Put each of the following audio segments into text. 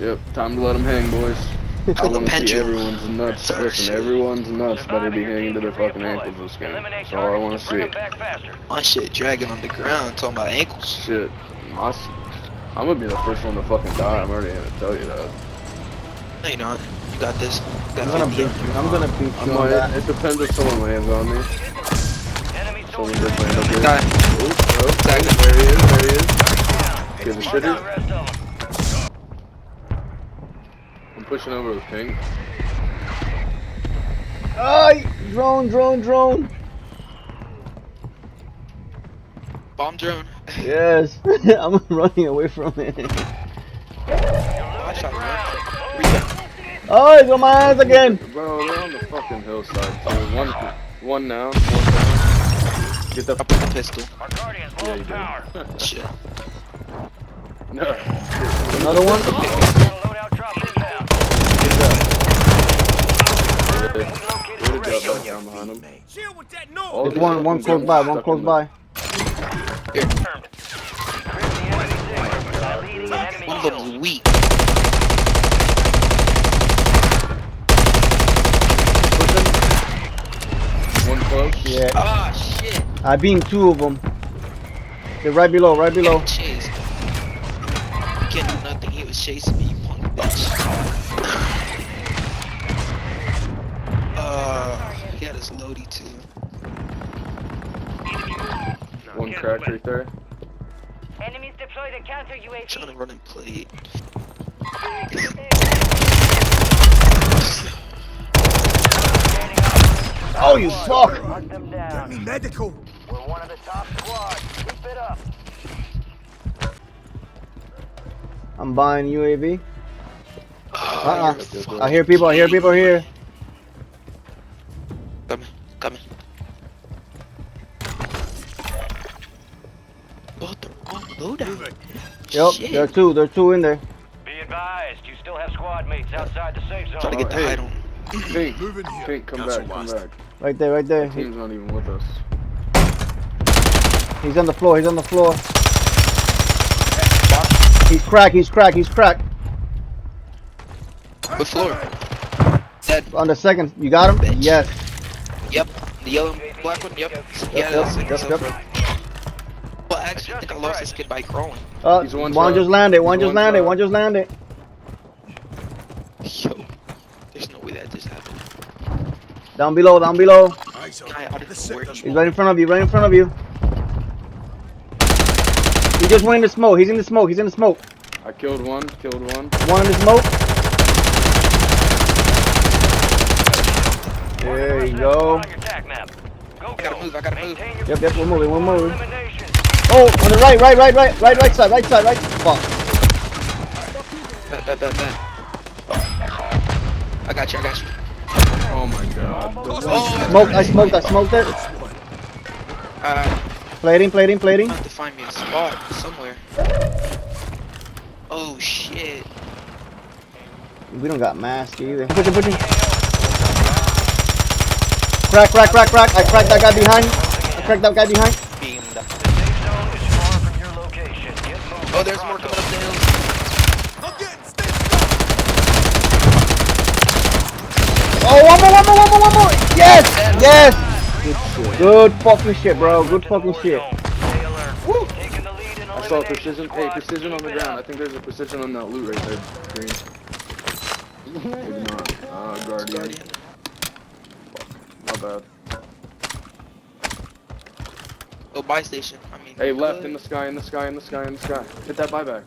Yep, time to let them hang, boys. I want to see everyone's nuts. Listen, everyone's nuts better be hanging to their fucking ankles this game. That's all I want to see. My shit dragging on the ground, talking about ankles. Shit, I'm gonna be the first one to fucking die. I'm already gonna tell you that. No, you're not. You got this. I'm gonna beat you. I'm gonna beat you on that. It depends if someone lands on me. Someone did land up here. There he is. There he is. Give a shitter. I'm pushing over with ping. Ay! Drone! Bomb drone. Yes! I'm running away from it. I shot him. Oh, he's on my ass again! Bro, they're on the fucking hillside too. One down. Get that Up with the pistol. yeah, you did. Shit. No. Another one? Down behind him. There's one close by, one close by. Here. One of them's weak. One close. Yeah. Ah, shit. I beamed two of them. They're right below, right below. Chased. Can't do nothing. He was chasing me, you punk bitch. He had his loadie too. One crack right there. Enemies deploy the counter UAV. Trying to run and play. Oh, you fuck! Hunt them down. Get me medical. We're one of the top squads. Keep it up. I'm buying UAV. Oh, I hear people here. Coming. Oh, they're on loadout. Yep, Shit. there are two in there. Be advised, you still have squad mates outside the safe zone. Trying to get the hide on. Pink, Moving here. Pink, come Council back, come lost. back. Right there. Team's not even with us. He's on the floor. He's cracked. What floor? Dead. On the second, you got him? Bitch. Yes. Yep. The yellow and black one? Yep. Yeah, that's it. Yep. Well, actually, I think I lost this kid by crawling. He's one One shot. just landed. He's One just landed. Yo. There's no way that just happened. Down below. Eyes on. Guy out of The nowhere. sector's He's right in front of you. He just went in the smoke. He's in the smoke. I killed one. One in the smoke. There you go. On your attack map. Go, I gotta move. Maintain your Yep, we're moving. elimination. Oh, on the right side. Fuck. Bet. I got you. Oh my god. I smoked it. Plating. I have to find me a spot somewhere. Oh shit. We don't got mask either. Pushing. Crack. I cracked that guy behind. Being the... The safe zone is far from your location. Get moving. Oh, there's more coming up the hill. I'm getting stitched Oh, one more. Yes. Good fucking shit, bro. Good fucking shit. Stay alert. Woo. Taking the lead in I saw elimination precision. squad. Hey, precision on the Keep it ground. I up. think there's a precision on that loot right there. Green. Maybe not. Guardian. My bad. Oh, buy station. I mean. Hey, left in the sky. Hit that buyback.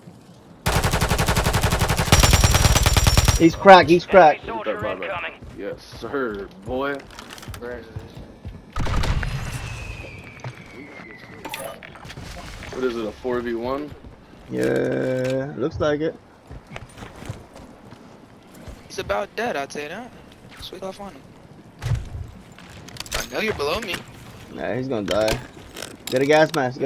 He's cracked. Enemy Hit that soldier buyback. incoming. Yes, sir, boy. What is it? A 4v1? Yeah, looks like it. He's about dead, I'd say that. Switch off on him. I know you're below me. Nah, he's gonna die. Get a gas mask.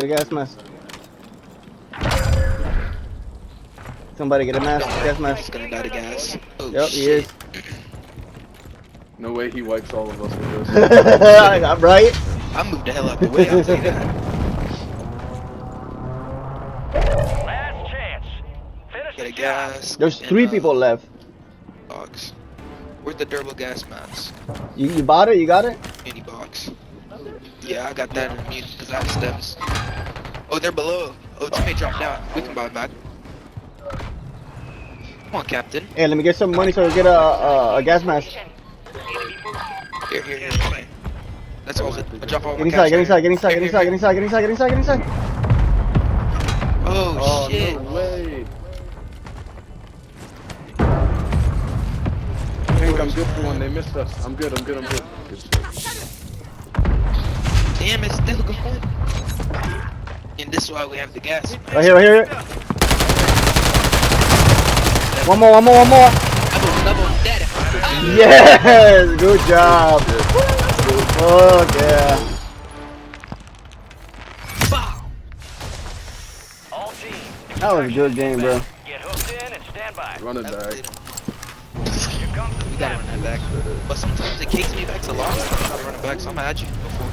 Somebody get a mask. Gas He's mask. gonna die to gas. Oh, Yep, he shit. is. No way he wipes all of us with this. I'm right. I moved the hell out the way, I'll tell you that. Last chance. Finish Gotta the gas. There's and, 3 people left. Box. Where's the durable gas mask? You bought it? You got it? Mini box. Yeah, I got that in the mute because I have stems. Oh, they're below. Oh, teammate dropped down. We can buy it back. Come on, Captain. Hey, let me get some money so we get a gas mask. Here. Okay. That's all. I drop all Get my inside, cash get inside, here. get inside, get Here, inside, here. get inside, get inside, get inside, get inside. Oh, Oh, shit. no way. Hank, I'm good for one. They missed us. I'm good. Good shit. Damn, it's still going. And this is why we have the gas. Right here, right here. One more. Double dead. Yes, good job. Oh yeah. All teams. That was a good game, bro. Get hooked in and stand by. Run it back. Here comes the We gotta run that back. But sometimes it kicks me back to lock. I'm trying to run it back, so I'm gonna add you before.